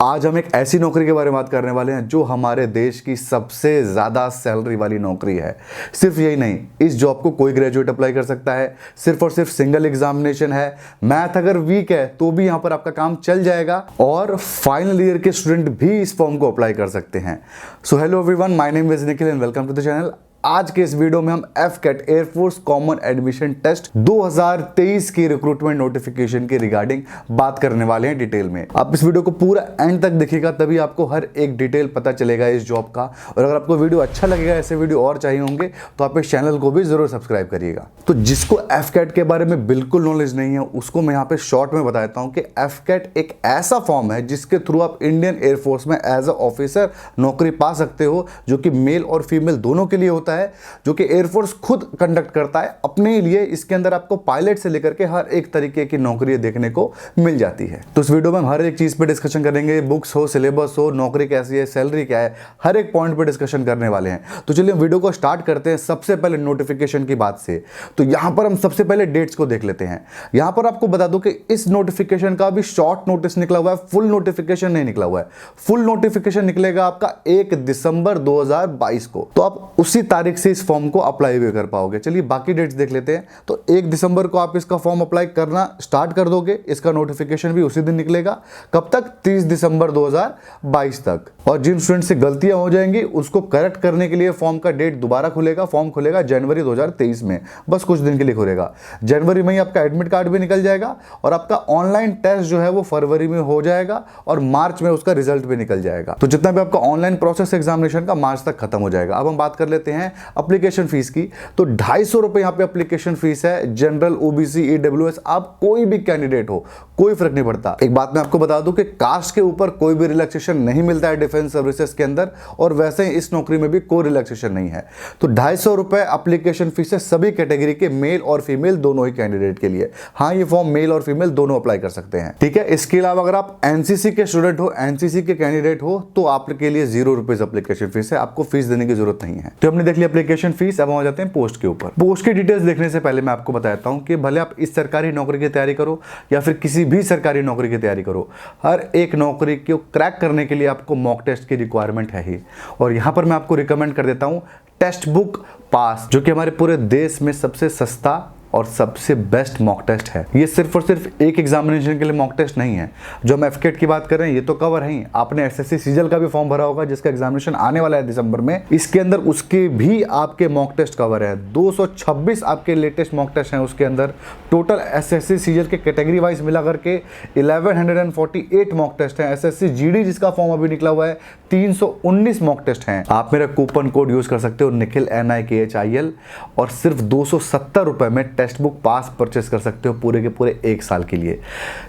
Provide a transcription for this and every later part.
आज हम एक ऐसी नौकरी के बारे में बात करने वाले हैं जो हमारे देश की सबसे ज़्यादा सैलरी वाली नौकरी है। सिर्फ यही नहीं, इस जॉब को कोई ग्रेजुएट अप्लाई कर सकता है। सिर्फ और सिर्फ सिंगल एग्जामिनेशन है। मैथ अगर वीक है तो भी यहाँ पर आपका काम चल जाएगा और फाइनल ईयर के स्टूडेंट भी इस फॉर्म को अप्लाई कर सकते हैं। So hello everyone, my name is Nikhil and welcome to the channel. आज के इस वीडियो में हम AFCAT air force common admission test 2023 की रिक्रूटमेंट नोटिफिकेशन के रिगार्डिंग बात करने वाले हैं डिटेल में। आप इस वीडियो को पूरा एंड तक देखिएगा, तभी आपको हर एक डिटेल पता चलेगा इस जॉब का। और अगर आपको वीडियो अच्छा लगेगा, ऐसे वीडियो और चाहिए होंगे, तो आप इस चैनल को भी जरूर सब्सक्राइब करिएगा। तो जिसको एफकेट के बारे में बिल्कुल नॉलेज नहीं है उसको मैं यहाँ पे शॉर्ट में बता देता हूँ कि एफकेट एक ऐसा फॉर्म है जिसके थ्रू आप इंडियन एयरफोर्स में एज अ ऑफिसर नौकरी पा सकते हो, जो कि मेल और फीमेल दोनों के लिए होता है, जो कि एयरफोर्स खुद कंडक्ट करता है अपने लिए। इसके अंदर आपको पायलट से लेकर के हर एक तरीके की नौकरी देखने को मिल जाती है। तो इस वीडियो में हम हर एक चीज पे डिस्कशन करेंगे, बुक्स हो, सिलेबस हो, नौकरी कैसी है, सैलरी क्या है, हर एक पॉइंट पे डिस्कशन करने वाले हैं। तो चलिए वीडियो को स्टार्ट करते हैं सबसे पहले नोटिफिकेशन की बात से। तो यहां पर हम सबसे पहले डेट्स को देख लेते हैं। यहां पर आपको बता दूं कि इस नोटिफिकेशन का भी शॉर्ट नोटिस निकला हुआ है, फुल नोटिफिकेशन नहीं निकला हुआ है। फुल नोटिफिकेशन निकलेगा आपका 1 दिसंबर 2022 को। तो आप उसी तारीख से इस फॉर्म को अप्लाई भी कर पाओगे। चलिए बाकी डेट्स देख लेते हैं। तो 1 दिसंबर को आप इसका फॉर्म अप्लाई करना स्टार्ट कर दोगे। इसका नोटिफिकेशन भी उसी दिन निकलेगा। कब तक? 30 दिसंबर 2022 तक। और जिन स्टूडेंट से गलतियां हो जाएंगी उसको करेक्ट करने के लिए फॉर्म का डेट दोबारा खुलेगा। फॉर्म खुलेगा जनवरी 2023 में, बस कुछ दिन के लिए खुलेगा। जनवरी में ही आपका एडमिट कार्ड भी निकल जाएगा और आपका ऑनलाइन टेस्ट जो है वो फरवरी में हो जाएगा और मार्च में उसका रिजल्ट भी निकल जाएगा। तो जितना भी आपका ऑनलाइन प्रोसेस एग्जामिनेशन का मार्च तक खत्म हो जाएगा। अब हम बात कर लेते हैं एप्लीकेशन फीस की। तो 250 रुपए यहाँ पे एप्लीकेशन फीस है। जनरल, ओबीसी, ईडब्ल्यूएस, आप कोई भी कैंडिडेट हो, कोई फर्क नहीं पड़ता। एक बात मैं आपको बता दूं कि कास्ट के ऊपर कोई भी रिलैक्सेशन नहीं मिलता है डिफेंस सर्विसेज के अंदर, और वैसे ही इस नौकरी में भी कोई रिलैक्सेशन नहीं है। तो 250 रुपए एप्लीकेशन फीस है सभी कैटेगरी के, मेल और फीमेल दोनों ही कैंडिडेट के लिए। हाँ, ये फॉर्म मेल और फीमेल दोनों अप्लाई कर सकते हैं, ठीक है। इसके अलावा अगर आप एनसीसी के स्टूडेंट हो, एनसीसी के कैंडिडेट हो, तो आपके लिए 0 रुपीज एप्लीकेशन फीस है। आपको फीस देने की जरूरत नहीं है। तो हमने देख लिया एप्लीकेशन फीस। अब हम आ जाते हैं पोस्ट के ऊपर। पोस्ट की डिटेल्स देखने से पहले मैं आपको बताता हूं कि भले आप इस सरकारी नौकरी की तैयारी करो या फिर किसी भी सरकारी नौकरी की तैयारी करो, हर एक नौकरी को क्रैक करने के लिए आपको मॉक टेस्ट की रिक्वायरमेंट है ही। और यहां पर मैं आपको रिकमेंड कर देता हूं टेस्ट बुक पास, जो कि हमारे पूरे देश में सबसे सस्ता और सबसे बेस्ट मॉक टेस्ट है। ये सिर्फ और सिर्फ एक एग्जामिनेशन के लिए मॉक टेस्ट नहीं है। जो हम एफकेट की बात कर रहे हैं ये तो कवर है ही। आपने एसएससी सीजल का भी फॉर्म भरा होगा जिसका एग्जामिनेशन आने वाला है दिसंबर में। इसके अंदर उसके भी आपके मॉक टेस्ट कवर है। 226 आपके लेटेस्ट मॉक टेस्ट हैं उसके अंदर। टोटल एसएससी सीजल के कैटेगरी वाइज मिला करके 1148 मॉक टेस्ट हैं। एसएससी जीडी जिसका फॉर्म अभी निकला हुआ है 319 मॉक टेस्ट हैं। आप मेरा कूपन कोड यूज कर सकते हो निखिल NIKHIL, और सिर्फ 270 रुपए में टेक्स्ट बुक पास परचेस कर सकते हो पूरे के पूरे 1 साल के लिए।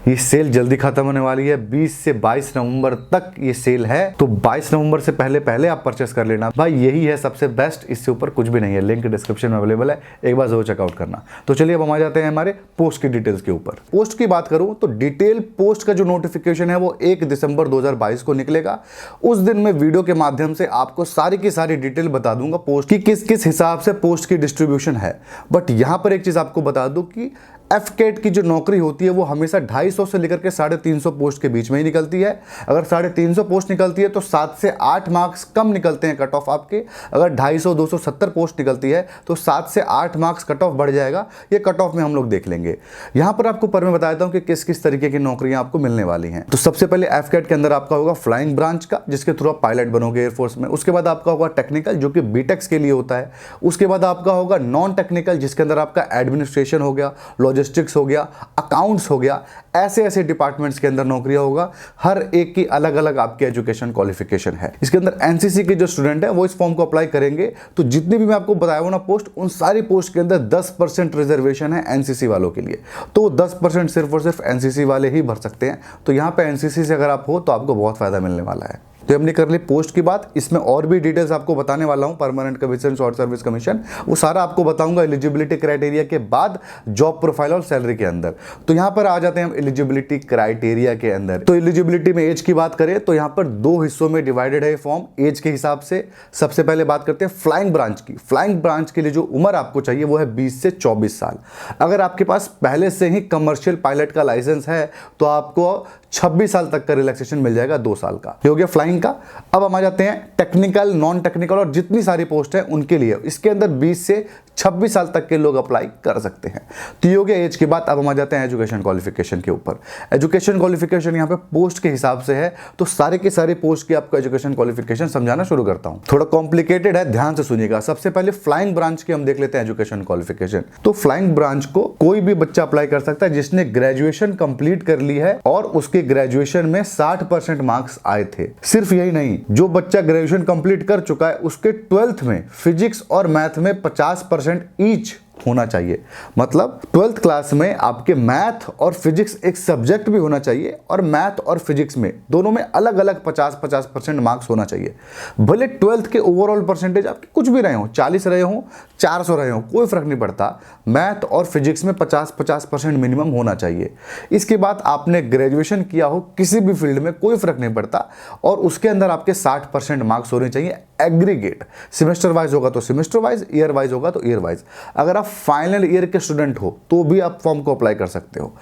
ये सेल जल्दी खत्म होने वाली है, 20 से 22 नवंबर तक ये सेल है। तो 22 नवंबर से पहले पहले आप परचेस कर लेना भाई, यही है सबसे बेस्ट। इससे ऊपर कुछ भी नहीं है। लिंक डिस्क्रिप्शन में अवेलेबल है, एक बार जरूर चेकआउट करना। तो चलिए अब हम आ जाते हैं हमारे पोस्ट की डिटेल्स के ऊपर। पोस्ट की बात करूं तो डिटेल पोस्ट का जो नोटिफिकेशन है वो 1 दिसंबर 2022 को निकलेगा। उस दिन मैं वीडियो के माध्यम से आपको सारी की सारी डिटेल बता दूंगा पोस्ट की किस किस हिसाब से पोस्ट की डिस्ट्रीब्यूशन है। बट यहां पर एक चीज आपको बता दूं कि एफकेट की जो नौकरी होती है वो हमेशा 250 से लेकर के 350 पोस्ट के बीच में ही निकलती है। अगर 350 पोस्ट निकलती है तो 7 से 8 मार्क्स कम निकलते हैं कट ऑफ आपके। अगर 250 270 पोस्ट निकलती है तो 7 से 8 मार्क्स कट ऑफ बढ़ जाएगा। ये कट ऑफ में हम लोग देख लेंगे। यहां पर आपको पर मैं बताता हूं कि किस किस तरीके की नौकरियां आपको मिलने वाली हैं। तो सबसे पहले एफकेट के अंदर आपका होगा फ्लाइंग ब्रांच का, जिसके थ्रू आप पायलट बनोगे एयरफोर्स में। उसके बाद आपका होगा टेक्निकल, जो कि बीटेक्स के लिए होता है। उसके बाद आपका होगा नॉन टेक्निकल, जिसके अंदर आपका एडमिनिस्ट्रेशन हो गया, लॉजिस्टिक्स हो गया, अकाउंट्स हो गया। ऐसे ऐसे डिपार्टमेंट्स के अंदर नौकरियां होगा। हर एक की अलग अलग आपकी एजुकेशन क्वालिफिकेशन है। इसके अंदर एनसीसी के जो स्टूडेंट है वो इस फॉर्म को अप्लाई करेंगे। तो जितनी भी मैं आपको बताया हूं ना पोस्ट, उन सारी पोस्ट के अंदर 10% रिजर्वेशन है एनसीसी वालों के लिए। तो 10% सिर्फ और सिर्फ एनसीसी वाले ही भर सकते हैं। तो यहां पे एनसीसी से अगर आप हो तो आपको बहुत फायदा मिलने वाला है। तो हमने कर ली पोस्ट की बात। इसमें और भी डिटेल्स आपको बताने वाला हूं, permanent commission, short service commission, वो सारा आपको बताऊंगा एलिजिबिलिटी क्राइटेरिया के बाद, जॉब प्रोफाइल और सैलरी के अंदर। तो यहां पर आ जाते हैं हम एलिजिबिलिटी क्राइटेरिया के अंदर। तो एलिजिबिलिटी में एज की बात करें तो यहां पर 2 हिस्सों में डिवाइडेड है फॉर्म एज के हिसाब से। सबसे पहले बात करते हैं फ्लाइंग ब्रांच की। फ्लाइंग ब्रांच के लिए जो उम्र आपको चाहिए वो है 20 से 24 साल। अगर आपके पास पहले से ही कमर्शियल पायलट का लाइसेंस है तो आपको 26 साल तक का रिलैक्सेशन मिल जाएगा 2 साल का। ये हो गया फ्लाइंग का। अब हम आ जाते हैं टेक्निकल, नॉन टेक्निकल और जितनी सारी पोस्ट है उनके लिए। इसके अंदर 20 से 26 साल तक के लोग अप्लाई कर सकते हैं। तो ये हो गया एज के बाद। अब हम आ जाते हैं एजुकेशन क्वालिफिकेशन के ऊपर। एजुकेशन क्वालिफिकेशन यहाँ पे पोस्ट के हिसाब से है, तो सारे के सारे पोस्ट की आपको एजुकेशन क्वालिफिकेशन समझाना शुरू करता हूँ। थोड़ा कॉम्प्लिकेटेड है, ध्यान से सुनिएगा। सबसे पहले फ्लाइंग ब्रांच की हम देख लेते हैं एजुकेशन क्वालिफिकेशन। तो फ्लाइंग ब्रांच को कोई भी बच्चा अप्लाई कर सकता है जिसने ग्रेजुएशन कंप्लीट कर ली है और उसके ग्रेजुएशन में 60% मार्क्स आए थे। सिर्फ यही नहीं, जो बच्चा ग्रेजुएशन कंप्लीट कर चुका है उसके 12th में फिजिक्स और मैथ में 50% ईच होना चाहिए। मतलब 12th क्लास में आपके मैथ और फिजिक्स एक सब्जेक्ट भी होना चाहिए और मैथ और फिजिक्स में दोनों में अलग अलग 50-50% मार्क्स होना चाहिए। भले 12th के ओवरऑल परसेंटेज आपके कुछ भी रहे हो, 40 रहे हो, 400 रहे हो, कोई फर्क नहीं पड़ता। मैथ और फिजिक्स में 50-50% मिनिमम होना चाहिए। इसके बाद आपने ग्रेजुएशन किया हो किसी भी फील्ड में, कोई फर्क नहीं पड़ता, और उसके अंदर आपके 60% मार्क्स होने चाहिए एग्रीगेट। सेमेस्टर वाइज होगा तो सेमेस्टर वाइज, ईयर वाइज होगा तो ईयर वाइज। अगर आप फाइनल ईयर के स्टूडेंट हो तो भी आप फॉर्म को अप्लाई कर सकते हो।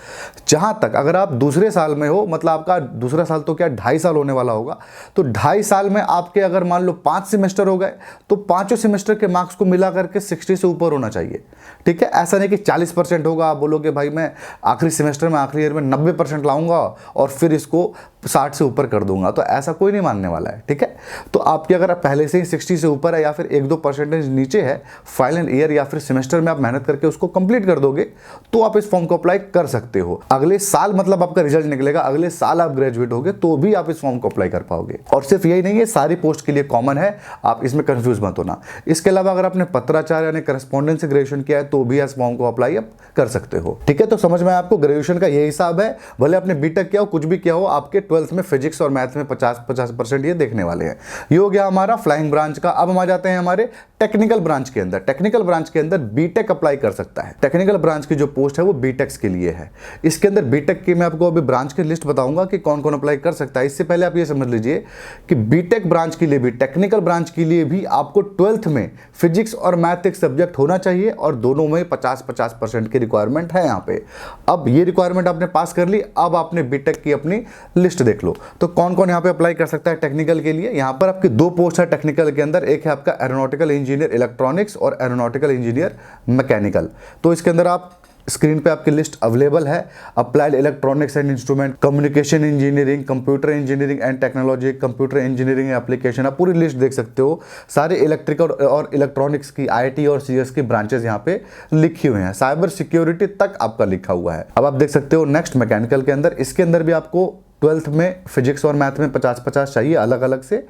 जहां तक अगर आप दूसरे साल में हो, मतलब आपका दूसरा साल तो क्या 2.5 साल होने वाला होगा, तो 2.5 साल में आपके अगर मान लो 5 सेमेस्टर हो गए तो 5 सेमेस्टर के मार्क्स को मिला करके 60 से ऊपर होना चाहिए। ठीक है, ऐसा नहीं कि 40% होगा, आप बोलोगे भाई मैं आखिरी सेमेस्टर में, आखिरी ईयर में 90% लाऊंगा और फिर इसको 60 से ऊपर कर दूंगा, तो ऐसा कोई नहीं मानने वाला है। ठीक है, तो आपकी अगर पहले से ही 60 से ऊपर है या फिर 1-2% नीचे है, फाइनल ईयर या फिर सेमेस्टर में आप मेहनत करके उसको कंप्लीट कर दोगे तो आप इस फॉर्म को अप्लाई कर सकते हो। अगले साल मतलब आपका रिजल्ट निकलेगा, अगले साल आप ग्रेजुएट होगे तो भी आप इस फॉर्म को अप्लाई कर पाओगे। और सिर्फ यही नहीं है, सारी पोस्ट के लिए कॉमन है, आप इसमें कंफ्यूज मत होना। इसके अलावा अगर आपने पत्राचार यानी करस्पॉन्डेंस से ग्रेजुएशन किया है तो भी इस फॉर्म को अप्लाई आप कर सकते हो। ठीक है, तो समझ में आपको ग्रेजुएशन का यही हिसाब है। भले आपने बीटेक किया हो, कुछ भी किया हो, आपके 12th में फिजिक्स और मैथ में 50% ये देखने वाले हैं। ये हो गया हमारा फ्लाइंग ब्रांच का। अब हम आ जाते हैं हमारे टेक्निकल ब्रांच के अंदर। टेक्निकल ब्रांच के अंदर बीटेक अप्लाई कर सकता है। टेक्निकल ब्रांच की जो पोस्ट है वो बीटेक्स के लिए है। इसके अंदर बीटेक की मैं आपको अभी ब्रांच की लिस्ट बताऊंगा कि कौन कौन अप्लाई कर सकता है। इससे पहले आप ये समझ लीजिए कि बीटेक ब्रांच के लिए भी, टेक्निकल ब्रांच के लिए भी आपको 12th में फिजिक्स और मैथ एक सब्जेक्ट होना चाहिए और दोनों में 50-50% की रिक्वायरमेंट है यहाँ पे। अब ये रिक्वायरमेंट आपने पास कर ली, अब आपने बीटेक की अपनी लिस्ट देख लो तो कौन कौन यहाँ पे अप्लाई कर सकता है टेक्निकल के लिए। यहाँ पर आपकी 2 पोस्ट है टेक्निकल के अंदर, एक है आपका एरोनॉटिकल इंजीनियर इलेक्ट्रॉनिक्स और एरोनॉटिकल इंजीनियर मैकेनिकल। तो इसके अंदर आप स्क्रीन पे आपकी लिस्ट अवेलेबल है। Applied electronics and instrument, communication engineering, computer engineering and technology, computer engineering application, आप पूरी लिस्ट देख सकते हो। सारे इलेक्ट्रिकल और इलेक्ट्रॉनिक्स की, आईटी और सीएस की ब्रांचेस यहाँ पे लिखी हुई हैं। साइबर सिक्योरिटी तक आपका लिखा हुआ है। अब आप देख सकते हो नेक्स्ट मैकेनिकल के अंदर, इसके अंदर भी आपको 12th में फिजिक्स और मैथ में 50-50 चाहिए अलग अलग से।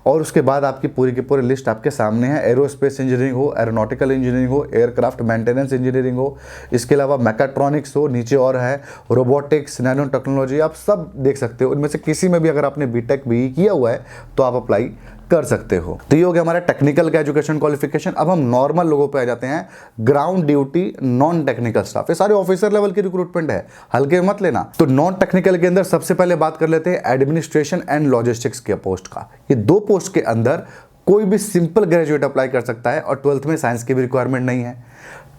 और उसके बाद आपकी पूरी की पूरी लिस्ट आपके सामने है। एरोस्पेस इंजीनियरिंग हो, एरोनॉटिकल इंजीनियरिंग हो, एयरक्राफ्ट मेंटेनेंस इंजीनियरिंग हो, इसके अलावा मैकाट्रॉनिक्स हो, नीचे और है रोबोटिक्स, नैनो टेक्नोलॉजी, आप सब देख सकते हो। इनमें से किसी में भी अगर आपने बीटेक भी किया हुआ है तो आप अप्लाई कर सकते हो। तो ये हो गया हमारा टेक्निकल का एजुकेशन क्वालिफिकेशन। अब हम नॉर्मल लोगों पे आ जाते हैं। Ground duty non technical staff, ये सारे ऑफिसर लेवल की रिक्रूटमेंट है, हल्के मत लेना। तो नॉन टेक्निकल के अंदर सबसे पहले बात कर लेते हैं एडमिनिस्ट्रेशन एंड लॉजिस्टिक्स के पोस्ट का। ये 2 पोस्ट के अंदर कोई भी सिंपल ग्रेजुएट अप्लाई कर सकता है और 12th में साइंस की भी रिक्वायरमेंट नहीं है।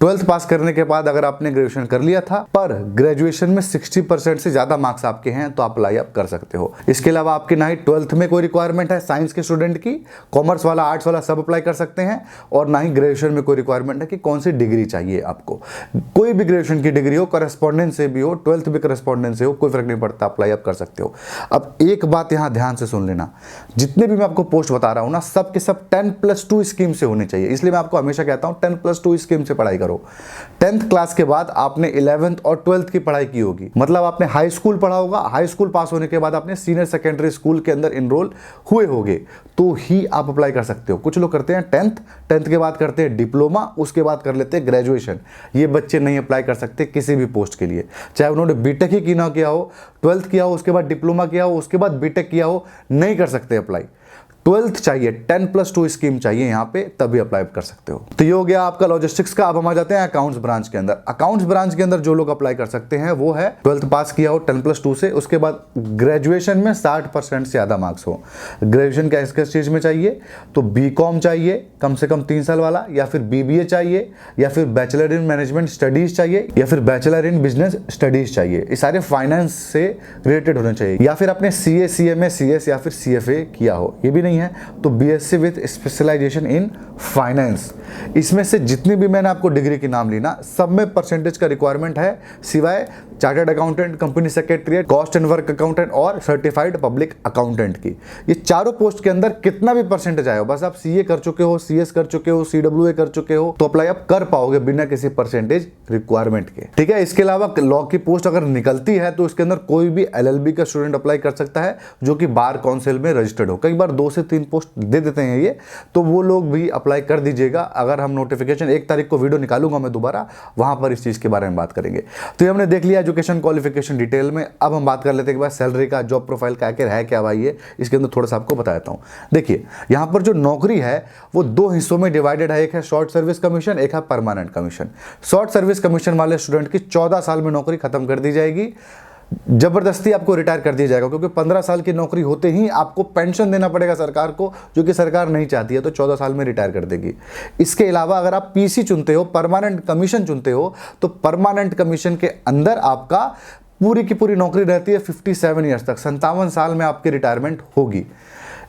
12th पास करने के बाद अगर आपने ग्रेजुएशन कर लिया था पर ग्रेजुएशन में 60% से ज्यादा मार्क्स आपके हैं तो अप्लाई आप कर सकते हो। इसके अलावा आपकी ना ही 12th में कोई रिक्वायरमेंट है साइंस के स्टूडेंट की, कॉमर्स वाला, आर्ट्स वाला सब अप्लाई कर सकते हैं, और ना ही ग्रेजुएशन में कोई रिक्वायरमेंट है कि कौन सी डिग्री चाहिए आपको। कोई भी ग्रेजुएशन की डिग्री हो, करस्पॉन्डेंस से भी हो, 12th भी करस्पॉन्डेंस से हो, कोई फर्क नहीं पड़ता, अप्लाई आप कर सकते हो। अब एक बात यहाँ ध्यान से सुन लेना, जितने भी मैं आपको पोस्ट बता रहा हूँ ना, सब के सब 10+2 स्कीम से होनी चाहिए। इसलिए मैं आपको हमेशा कहता हूँ 10+2 स्कीम से पढ़ाई करो। 10th क्लास के बाद आपने 11th और 12th की पढ़ाई की होगी, मतलब आपने हाई स्कूल पढ़ा होगा। हाई स्कूल पास होने के बाद आपने सीनियर सेकेंडरी स्कूल के अंदर इनरोल हुए होगे तो ही आप अप्लाई कर सकते हो। कुछ लोग करते हैं 10th के बाद करते हैं डिप्लोमा, उसके बाद कर लेते हैं ग्रेजुएशन। ये बच्चे नहीं अप्लाई कर सकते किसी भी पोस्ट के लिए, चाहे उन्होंने बीटेक ही की ना किया हो, 12th किया हो, उसके बाद डिप्लोमा किया हो, उसके बाद बीटेक किया हो, नहीं कर सकते अप्लाई। 12th चाहिए, 10+2 स्कीम चाहिए यहाँ पे, तभी अप्लाई कर सकते हो। तो ये हो गया आपका लॉजिस्टिक्स का। अब हम आ जाते हैं अकाउंट्स ब्रांच के अंदर। अकाउंट्स ब्रांच के अंदर जो लोग अप्लाई कर सकते हैं वो है 12th पास किया हो 10+2 से, उसके बाद ग्रेजुएशन में 60% से ज़्यादा मार्क्स हो। ग्रेजुएशन क्या किस चीज़ में चाहिए, तो बीकॉम चाहिए कम से कम 3 साल वाला, या फिर बीबीए चाहिए, या फिर बैचलर इन मैनेजमेंट स्टडीज चाहिए, या फिर बैचलर इन बिजनेस स्टडीज चाहिए। ये सारे फाइनेंस से रिलेटेड होने चाहिए, या फिर आपने सीए, सीएमए, सीएस या फिर सीएफए किया हो। ये भी नहीं है तो BSc with specialisation in finance. इसमें से जितनी भी मैंने आपको डिग्री के नाम ली ना, सब में परसेंटेज का रिक्वायरमेंट है, सिवाय chartered accountant, company secretary, cost and work accountant और सर्टिफाइड पब्लिक अकाउंटेंट की। ये चारों पोस्ट के अंदर कितना भी परसेंटेज आए हो, बस आप सीए कर चुके हो, सीएस कर चुके हो, सीडब्ल्यूए कर चुके हो, तो अप्लाई आप कर पाओगे बिना किसी परसेंटेज रिक्वायरमेंट के। ठीक है, इसके अलावा लॉ की पोस्ट अगर निकलती है तो इसके अंदर कोई भी एलएलबी का स्टूडेंट अप्लाई कर सकता है जो कि बार काउंसिल में रजिस्टर्ड हो। कई बार 2 से 3 पोस्ट दे देते हैं ये, तो वो लोग भी अप्लाई कर दीजिएगा। अगर हम नोटिफिकेशन 1 तारीख को वीडियो निकालूंगा मैं दोबारा, वहां पर इस चीज के बारे में बात करेंगे। तो ये हमने देख लिया एजुकेशन क्वालिफिकेशन डिटेल में। अब हम बात कर लेते हैं कि भाई सैलरी का, जॉब प्रोफाइल का आखिर है क्या भाई, ये इसके अंदर थोड़ा सा आपको बता देता हूं। देखिए यहां पर जो नौकरी है वो 2 हिस्सों में डिवाइडेड है, एक है शॉर्ट सर्विस कमीशन, एक है permanent commission. Short service commission वाले स्टूडेंट की 14 साल में नौकरी खत्म कर दी जाएगी, जबरदस्ती आपको रिटायर कर दिया जाएगा, क्योंकि 15 साल की नौकरी होते ही आपको पेंशन देना पड़ेगा सरकार को, जो कि सरकार नहीं चाहती है, तो 14 साल में रिटायर कर देगी। इसके अलावा अगर आप पीसी चुनते हो, परमानेंट कमीशन चुनते हो, तो परमानेंट कमीशन के अंदर आपका पूरी की पूरी नौकरी रहती है 57 ईयर्स तक, 57 साल में आपकी रिटायरमेंट होगी।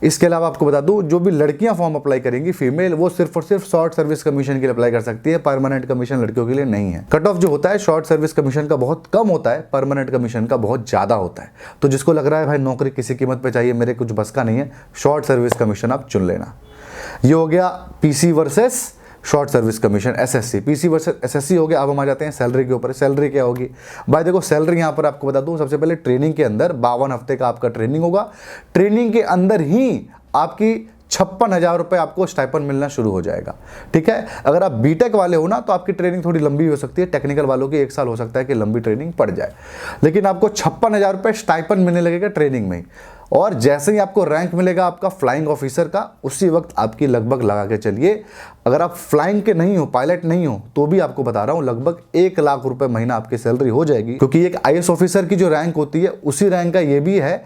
इसके अलावा आपको बता दूं, जो भी लड़कियां फॉर्म अप्लाई करेंगी फीमेल, वो सिर्फ और सिर्फ शॉर्ट सर्विस कमीशन के लिए अप्लाई कर सकती है, परमानेंट कमीशन लड़कियों के लिए नहीं है। कट ऑफ जो होता है शॉर्ट सर्विस कमीशन का बहुत कम होता है, परमानेंट कमीशन का बहुत ज्यादा होता है। तो जिसको लग रहा है भाई नौकरी किसी कीमत पे चाहिए, मेरे कुछ बस का नहीं है, शॉर्ट सर्विस कमीशन आप चुन लेना। ये हो गया PC versus short service commission, SSC. PC versus SSC हो गया। अब हम आ जाते हैं सैलरी के ऊपर। सैलरी क्या होगी भाई, देखो सैलरी यहाँ पर आपको बता दूं, सबसे पहले ट्रेनिंग के अंदर 52 हफ्ते का आपका ट्रेनिंग होगा। ट्रेनिंग के अंदर ही आपकी 56,000 रुपये आपको स्टाइपन मिलना शुरू हो जाएगा। ठीक है, अगर आप बीटेक वाले हो ना तो आपकी ट्रेनिंग थोड़ी लंबी हो सकती है, टेक्निकल वालों की 1 साल हो सकता है कि लंबी ट्रेनिंग पड़ जाए, लेकिन आपको 56,000 रुपये स्टाइपन मिलने लगेगा ट्रेनिंग में ही। और जैसे ही आपको रैंक मिलेगा आपका फ्लाइंग ऑफिसर का, उसी वक्त आपकी लगभग लगा के चलिए, अगर आप फ्लाइंग के नहीं हो, पायलट नहीं हो, तो भी आपको बता रहा हूं लगभग 1 लाख रुपए महीना आपकी सैलरी हो जाएगी, क्योंकि एक आईएएस ऑफिसर की जो रैंक होती है उसी रैंक का ये भी है।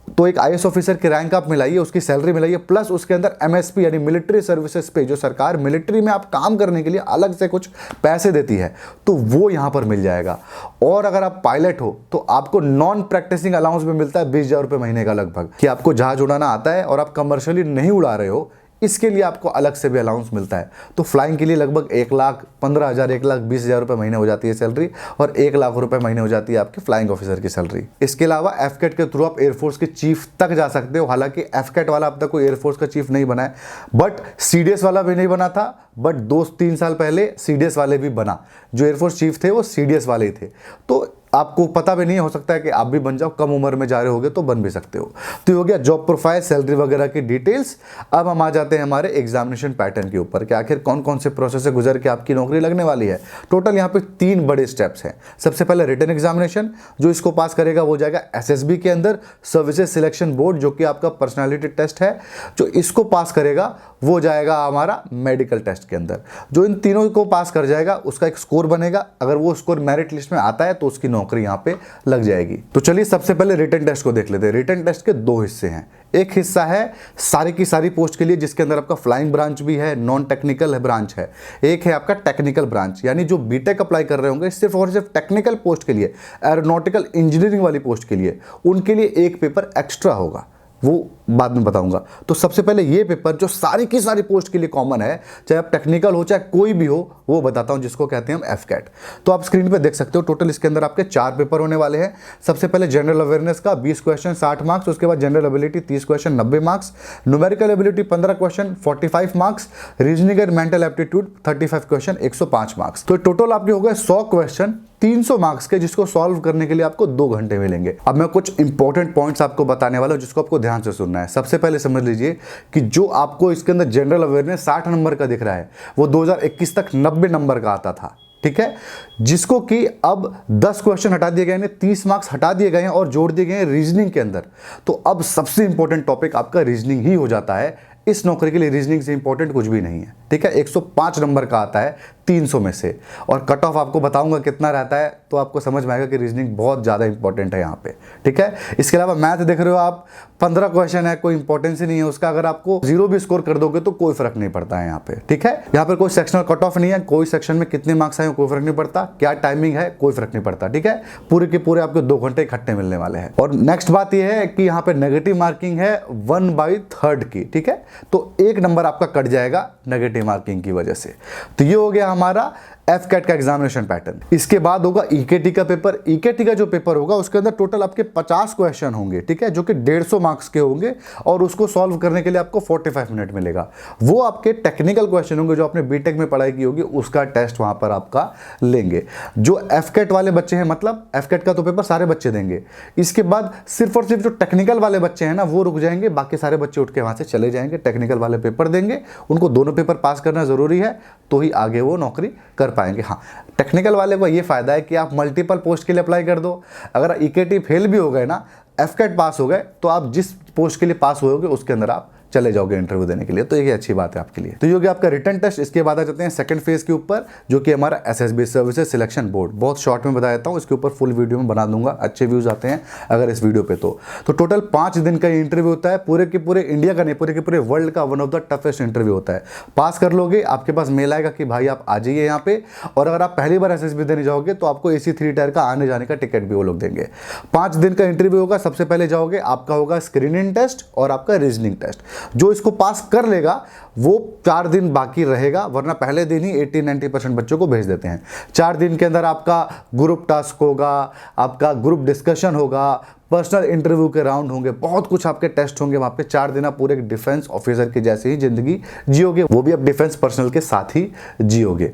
तो एक आईएएस ऑफिसर की रैंक आप मिलाइए, उसकी सैलरी मिलाइए, प्लस उसके अंदर एमएसपी यानी मिलिट्री सर्विसेज पे, जो सरकार मिलिट्री में आप काम करने के लिए अलग से कुछ पैसे देती है, तो वो यहां पर मिल जाएगा। और अगर आप पायलट हो तो आपको नॉन प्रैक्टिसिंग अलाउंस में मिलता है 20,000 रुपये महीने का लगभग, कि आपको जहाज उड़ाना आता है और आप कमर्शियली नहीं उड़ा रहे हो, इसके लिए आपको अलग से भी अलाउंस मिलता है। तो फ्लाइंग के लिए लगभग 1,15,000, 1,20,000 रुपये महीने हो जाती है सैलरी, और 1 लाख रुपए महीने हो जाती है आपकी फ्लाइंग ऑफिसर की सैलरी। इसके अलावा एफकेट के थ्रू आप एयरफोर्स के चीफ तक जा सकते हो। हालांकि एफकेट वाला अब तक कोई एयरफोर्स का चीफ नहीं बना है, बट सीडीएस वाला भी नहीं बना था, बट 2-3 साल पहले सीडीएस वाले भी बना। जो एयरफोर्स चीफ थे वो सीडीएस वाले ही थे, तो आपको पता भी नहीं हो सकता है कि आप भी बन जाओ, कम उम्र में जा रहे होगे तो बन भी सकते हो। तो ये हो गया जॉब प्रोफाइल, सैलरी वगैरह की डिटेल्स। अब हम आ जाते हैं हमारे एग्जामिनेशन पैटर्न के ऊपर कि आखिर कौन कौन से प्रोसेस से गुजर के आपकी नौकरी लगने वाली है। टोटल यहाँ पे 3 बड़े स्टेप्स हैं। सबसे पहले रिटन एग्जामिनेशन, जो इसको पास करेगा वो जाएगा एसएसबी के अंदर, सर्विसेज सिलेक्शन बोर्ड, जो कि आपका पर्सनैलिटी टेस्ट है, जो इसको पास करेगा वो जाएगा हमारा मेडिकल टेस्ट के अंदर। जो इन तीनों को पास कर जाएगा उसका एक स्कोर बनेगा, अगर वो स्कोर मेरिट लिस्ट में आता है तो उसकी नौकरी यहाँ पे लग जाएगी। तो चलिए सबसे पहले रिटन टेस्ट को देख लेते हैं। रिटन टेस्ट के 2 हिस्से हैं। एक हिस्सा है सारी की सारी पोस्ट के लिए, जिसके अंदर आपका फ्लाइंग ब्रांच भी है, नॉन टेक्निकल ब्रांच है। एक है आपका टेक्निकल ब्रांच, यानी जो बीटेक अप्लाई कर रहे होंगे सिर्फ और सिर्फ टेक्निकल पोस्ट के लिए, एरोनॉटिकल इंजीनियरिंग वाली पोस्ट के लिए, उनके लिए एक पेपर एक्स्ट्रा होगा, वो बाद में बताऊंगा। तो सबसे पहले ये पेपर जो सारी की सारी पोस्ट के लिए कॉमन है, चाहे आप टेक्निकल हो चाहे कोई भी हो, वो बताता हूं, जिसको कहते हैं हम एफकेट। तो आप स्क्रीन पे देख सकते हो, टोटल इसके अंदर आपके 4 पेपर होने वाले हैं। सबसे पहले जनरल अवेयरनेस का 20 क्वेश्चन 60 मार्क्स, उसके बाद general ability 30 question 90 marks, numerical ability 15 question 45 marks, reasoning and mental aptitude 35 question 105 marks. तो टोटल आपके हो गए 100 क्वेश्चन 300 मार्क्स के, जिसको सॉल्व करने के लिए आपको 2 घंटे मिलेंगे। अब मैं कुछ इंपॉर्टेंट पॉइंट्स आपको बताने वाला हूं, जिसको आपको ध्यान से सुनना है। सबसे पहले समझ लीजिए कि जो आपको इसके अंदर जनरल अवेयरनेस 60 नंबर का दिख रहा है, वो 2021 तक 90 नंबर का आता था। ठीक है, जिसको कि अब 10 क्वेश्चन हटा दिए गए हैं, 30 मार्क्स हटा दिए गए हैं और जोड़ दिए गए हैं रीजनिंग के अंदर। तो अब सबसे इंपॉर्टेंट टॉपिक आपका रीजनिंग ही हो जाता है। इस नौकरी के लिए रीजनिंग से इंपॉर्टेंट कुछ भी नहीं है, ठीक है। 105 नंबर का आता है 300 में से, और कट ऑफ आपको बताऊंगा कितना रहता है, तो आपको समझ में आएगा कि रीजनिंग बहुत ज़्यादा इंपॉर्टेंट है यहाँ पे, ठीक है। इसके अलावा मैथ देख रहे हो आप, 15 क्वेश्चन है, कोई इंपॉर्टेंस ही नहीं है उसका। अगर आपको 0 भी स्कोर कर दोगे तो कोई फर्क नहीं पड़ता है यहाँ पे, ठीक है। यहाँ पर कोई सेक्शनल कट ऑफ नहीं है, कोई सेक्शन में कितने मार्क्स आए कोई फर्क नहीं पड़ता, क्या टाइमिंग है कोई फर्क नहीं पड़ता, ठीक है। पूरे के पूरे आपको 2 घंटे इकट्ठे मिलने वाले हैं। और नेक्स्ट बात यह है कि यहाँ पे नेगेटिव मार्किंग है 1/3 की, ठीक है। तो 1 नंबर आपका कट जाएगा नेगेटिव मार्किंग की वजह से। तो ये हो गया हमारा एफकेट का एग्जामिनेशन पैटर्न। इसके बाद होगा ईकेटी का पेपर। ईकेटी का जो पेपर होगा उसके अंदर टोटल आपके 50 क्वेश्चन होंगे, ठीक है, जो कि 150 मार्क्स के होंगे, और उसको सॉल्व करने के लिए आपको 45 मिनट मिलेगा। वो आपके टेक्निकल क्वेश्चन होंगे जो आपने बीटेक में पढ़ाई की होगी, उसका टेस्ट वहां पर आपका लेंगे। जो एफकेट वाले बच्चे हैं, मतलब एफकेट का तो पेपर सारे बच्चे देंगे। इसके बाद सिर्फ और सिर्फ जो टेक्निकल वाले बच्चे हैं ना, वो रुक जाएंगे, बाकी सारे बच्चे उठ के वहां से चले जाएंगे। टेक्निकल वाले पेपर देंगे, उनको दोनों पेपर पास करना जरूरी है, तो ही आगे वो नौकरी कर पाएंगे। हाँ, टेक्निकल वाले को ये फायदा है कि आप मल्टीपल पोस्ट के लिए अप्लाई कर दो। अगर ईकेटी फेल भी हो गए ना, एफकेट पास हो गए, तो आप जिस पोस्ट के लिए पास हुए उसके अंदर आप चले जाओगे इंटरव्यू देने के लिए। तो ये अच्छी बात है आपके लिए। तो ये हो गया आपका रिटन टेस्ट। इसके बाद आ जाते हैं सेकंड फेज के ऊपर, जो कि हमारा एसएसबी सर्विसेज सिलेक्शन बोर्ड। बहुत शॉर्ट में बता देता हूँ, इसके ऊपर फुल वीडियो में बना दूंगा, अच्छे व्यूज आते हैं अगर इस वीडियो पे। तो टोटल 5 दिन का इंटरव्यू होता है। पूरे के पूरे इंडिया का नहीं, पूरे के पूरे वर्ल्ड का one of the toughest interview होता है। पास कर लोगे, आपके पास मेल आएगा कि भाई आप आ जाइए यहाँ पे। और अगर आप पहली बार एसएसबी देने जाओगे तो आपको AC 3 टायर का आने जाने का टिकट भी वो लोग देंगे। 5 दिन का इंटरव्यू होगा। सबसे पहले जाओगे, आपका होगा स्क्रीनिंग टेस्ट और आपका रीजनिंग टेस्ट। जो इसको पास कर लेगा वो 4 दिन बाकी रहेगा, वरना पहले दिन ही 80-90% बच्चों को भेज देते हैं। 4 दिन के अंदर आपका ग्रुप टास्क होगा, आपका ग्रुप डिस्कशन होगा, पर्सनल इंटरव्यू के राउंड होंगे, बहुत कुछ आपके टेस्ट होंगे वहां पे। 4 दिन आप पूरे डिफेंस ऑफिसर की जैसे ही जिंदगी जियोगे, वो भी आप डिफेंस पर्सनल के साथ ही जियोगे।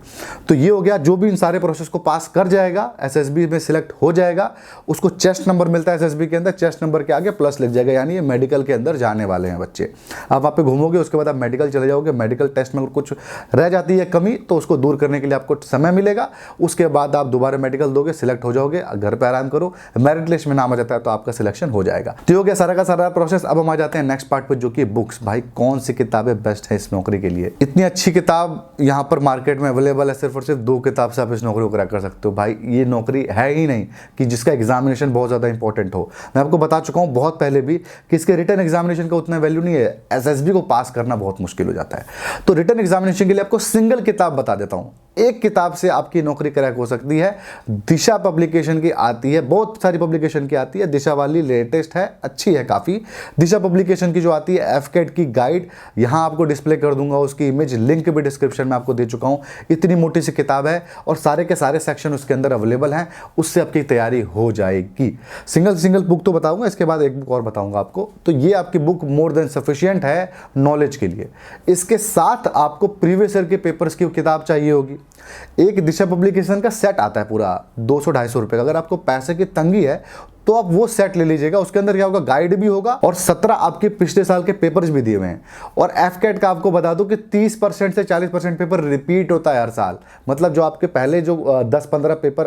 तो ये हो गया। जो भी इन सारे प्रोसेस को पास कर जाएगा, एसएसबी में सिलेक्ट हो जाएगा, उसको चेस्ट नंबर मिलता है एसएसबी के अंदर। चेस्ट नंबर के आगे प्लस लिख जाएगा, यानी ये मेडिकल के अंदर जाने वाले हैं बच्चे। आप वहाँ पे घूमोगे, उसके बाद आप मेडिकल चले जाओगे। मेडिकल टेस्ट में अगर कुछ रह जाती है कमी, तो उसको दूर करने के लिए आपको समय मिलेगा। उसके बाद आप दोबारा मेडिकल दोगे, सिलेक्ट हो जाओगे, घर पर आराम करो, मेरिट लिस्ट में नाम आ जाता है तो आपका सिलेक्शन हो जाएगा। तो हो गया सारा का सारा प्रोसेस। अब हम आ जाते हैं नेक्स्ट पार्ट पे, जो कि बुक्स। भाई कौन सी किताबें बेस्ट है इस नौकरी के लिए? इतनी अच्छी किताब यहाँ पर मार्केट में अवेलेबल है, सिर्फ और सिर्फ 2 किताब से आप इस नौकरी को क्रैक कर सकते हो। भाई ये नौकरी है ही नहीं कि जिसका एग्जामिनेशन बहुत ज़्यादा इंपॉर्टेंट हो। मैं आपको बता चुका हूँ बहुत पहले भी कि इसके रिटन एग्जामिनेशन का उतना वैल्यू नहीं है। एसएसबी को पास करना बहुत मुश्किल हो जाता है। तो रिटन एग्जामिनेशन के लिए आपको सिंगल किताब बता देता हूँ। एक किताब से आपकी नौकरी क्रैक हो सकती है। दिशा पब्लिकेशन की आती है, बहुत सारी पब्लिकेशन की आती है, दिशा वाली लेटेस्ट है, अच्छी है काफ़ी। दिशा पब्लिकेशन की जो आती है एफकेट की गाइड, यहाँ आपको डिस्प्ले कर दूंगा उसकी इमेज, लिंक भी डिस्क्रिप्शन में आपको दे चुका हूँ। इतनी मोटी सी किताब है और सारे के सारे सेक्शन उसके अंदर अवेलेबल हैं, उससे आपकी तैयारी हो जाएगी। सिंगल बुक तो बताऊंगा, इसके बाद एक बुक और बताऊंगा आपको। तो ये आपकी बुक मोर देन सफिशिएंट है नॉलेज के लिए। इसके साथ आपको प्रीवियस ईयर के पेपर्स की किताब चाहिए होगी। एक दिशा पब्लिकेशन का सेट आता है पूरा 200-250 रुपए का। अगर आपको पैसे की तंगी है तो आप वो सेट ले लीजिएगा। उसके अंदर क्या होगा, गाइड भी होगा और 17 आपके पिछले साल के पेपर्स भी दिए हुए हैं। और एफकेट का आपको बता दूं कि 30% से 40% पेपर रिपीट होता है हर साल। मतलब जो आपके पहले जो 10-15 पेपर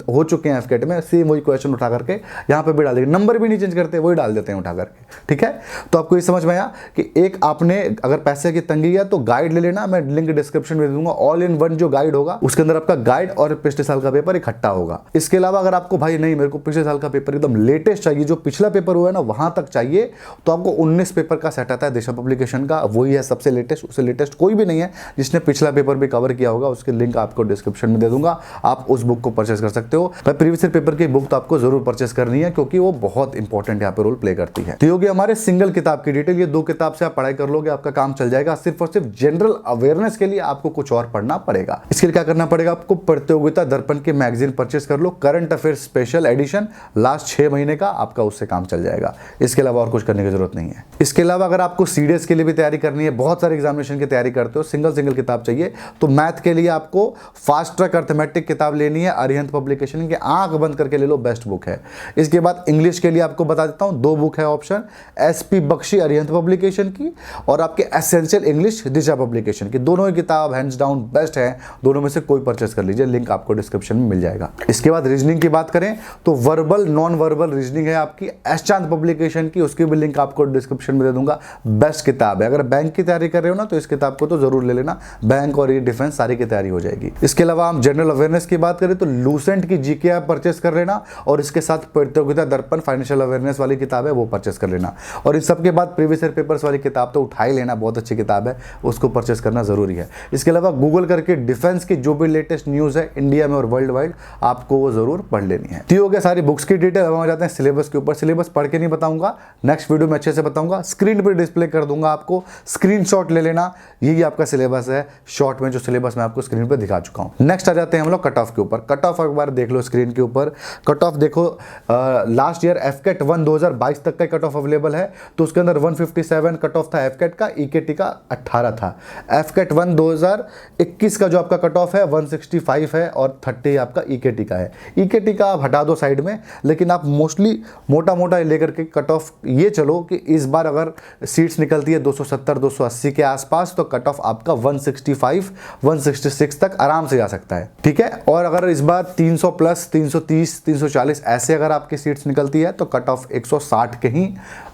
हो चुके हैं एफकेट में, सेम वही क्वेश्चन उठा करके यहाँ पे भी डाल देंगे। नंबर भी नहीं चेंज करते, वही डाल देते हैं उठा करके, ठीक है। तो आपको ये समझ में आया कि एक आपने अगर पैसे की तंगी है तो गाइड ले लेना, मैं लिंक डिस्क्रिप्शन में दे दूंगा। ऑल इन वन जो गाइड होगा उसके अंदर आपका गाइड और पिछले साल का पेपर इकट्ठा होगा। इसके अलावा अगर आपको भाई नहीं, मेरे को पिछले साल का पेपर एकदम लेटेस्ट चाहिए, जो पिछला पेपर हुआ है ना वहां तक चाहिए, तो आपको 19 पेपर का सेट आता है दिशा पब्लिकेशन का, वही है सबसे लेटेस्ट। उससे लेटेस्ट कोई भी नहीं है जिसने पिछला पेपर भी कवर किया होगा। उसके लिंक आपको डिस्क्रिप्शन में दे दूंगा, आप उस बुक को परचेस कर सकते हो। पर प्रीवियस ईयर पेपर की बुक तो आपको जरूर परचेस करनी है, क्योंकि वो बहुत इंपॉर्टेंट यहाँ पे रोल प्ले करती है। तो होगी हमारे सिंगल किताब की डिटेल। ये 2 किताब से आप पढ़ाई कर लोगे, आपका काम चल जाएगा। सिर्फ और सिर्फ जनरल अवेयरनेस के लिए आपको कुछ और पढ़ना पड़ेगा। इसके लिए क्या करना पड़ेगा आपको, प्रतियोगिता दर्पण के मैगजीन परचेस कर लो, current affair special edition. Last 5-6 महीने का आपका उससे काम चल जाएगा। इसके अलावा और कुछ करने की जरूरत नहीं है। इसके अलावा अगर आपको सीडीएस के लिए भी तैयारी करनी है, बहुत सारे एग्जामिनेशन की तैयारी करते हो, सिंगल किताब चाहिए, तो मैथ के लिए आपको फास्ट ट्रैक अर्थमेटिक किताब लेनी है, अरिहंत पब्लिकेशन की, आंख बंद करके ले लो, बेस्ट बुक है। इसके बाद इंग्लिश के लिए आपको बता देता हूं, 2 बुक है option, SP Bakshi Arihant publication की और आपके एसेंशियल इंग्लिश दिशा पब्लिकेशन की। दोनों ही किताब हैंड्स डाउन बेस्ट है, दोनों में से कोई परचेस कर लीजिए, लिंक आपको डिस्क्रिप्शन में मिल जाएगा। इसके बाद रीजनिंग की बात करें तो वर्बल नॉन वर्बल रीजनिंग है आपकी एस चांद पब्लिकेशन की, उसकी भी लिंक आपको डिस्क्रिप्शन में दे दूंगा। बेस्ट किताब है, अगर बैंक की तैयारी कर रहे हो ना तो इस किताब को तो जरूर ले लेना, बैंक और ये डिफेंस सारी की तैयारी हो जाएगी। इसके अलावा हम जनरल अवेयरनेस की बात करें तो लूसेंट की जीके आप परचेस कर लेना और इसके साथ प्रतियोगिता दर्पण फाइनेंशियल अवेयरनेस वाली किताब है वो परचेस कर लेना। और इस सबके बाद प्रीवियस ईयर पेपर्स वाली किताब तो उठा ही लेना, बहुत अच्छी किताब है, उसको परचेस करना जरूरी है। इसके अलावा गूगल करके डिफेंस की जो भी लेटेस्ट न्यूज़ है इंडिया में और वर्ल्ड वाइड, आपको वो जरूर पढ़ लेनी है। तो हो गया सारी बुक्स की डिटेल। अब हम जाते हैं सिलेबस के ऊपर। सिलेबस पढ़ के नहीं बताऊंगा, नेक्स्ट वीडियो में अच्छे से बताऊंगा, स्क्रीन पर डिस्प्ले कर दूंगा, आपको स्क्रीनशॉट ले लेना। यही आपका सिलेबस है शॉर्ट में, जो सिलेबस मैं आपको स्क्रीन पर दिखा चुका हूं। नेक्स्ट आ जाते हैं हम लोग कट ऑफ के ऊपर। कट ऑफ एक बार देख लो स्क्रीन के ऊपर। कट ऑफ देखो, लास्ट ईयर एफकेट 1 2022 तक का कट ऑफ अवेलेबल है, तो उसके अंदर 157 कट ऑफ था एफकेट का, ईकेटी का 18 था। एफकेट 1 2021 का जो आपका कट ऑफ है 165 है और 30 आपका ईकेटी का है। ईकेटी का आप हटा दो साइड में, लेकिन आप मोस्टली मोटा लेकर के कट ऑफ ये चलो कि इस बार अगर सीट्स निकलती है 270 280 के आसपास, तो कट ऑफ आपका 165 166 तक आराम से जा सकता है, ठीक है। और अगर इस बार 300 प्लस 330 340 ऐसे अगर आपकी सीट्स निकलती है तो कट ऑफ 160 के ही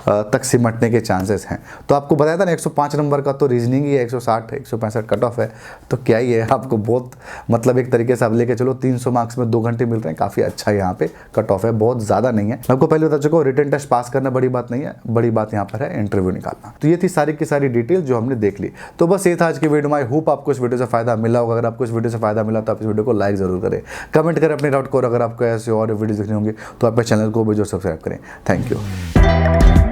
तक सिमटने के चांसेस हैं। तो आपको बताया था ना 105 नंबर का तो रीजनिंग ही है, 160 165 कट ऑफ है, तो क्या ही है, आपको बहुत मतलब एक तरीके से आप लेके चलो 300 मार्क्स में 2 घंटे मिल रहे हैं, काफ़ी अच्छा यहाँ पे कट ऑफ है, बहुत ज़्यादा नहीं है। मैं आपको पहले बता चुका हूँ, रिटन टेस्ट पास करना बड़ी बात नहीं है, बड़ी बात यहाँ पर है इंटरव्यू निकालना। तो ये थी सारी की सारी डिटेल जो हमने देख ली। तो बस ये था आज की वीडियो में। आई होप आपको इस वीडियो से फायदा मिला होगा। अगर आपको इस वीडियो से फायदा मिला तो आप इस वीडियो को लाइक जरूर करें, कमेंट करें अपने डाउट को, और अगर आपको ऐसे और वीडियो देखनी होंगी तो आप चैनल को भी जो सब्सक्राइब करें। Thank you.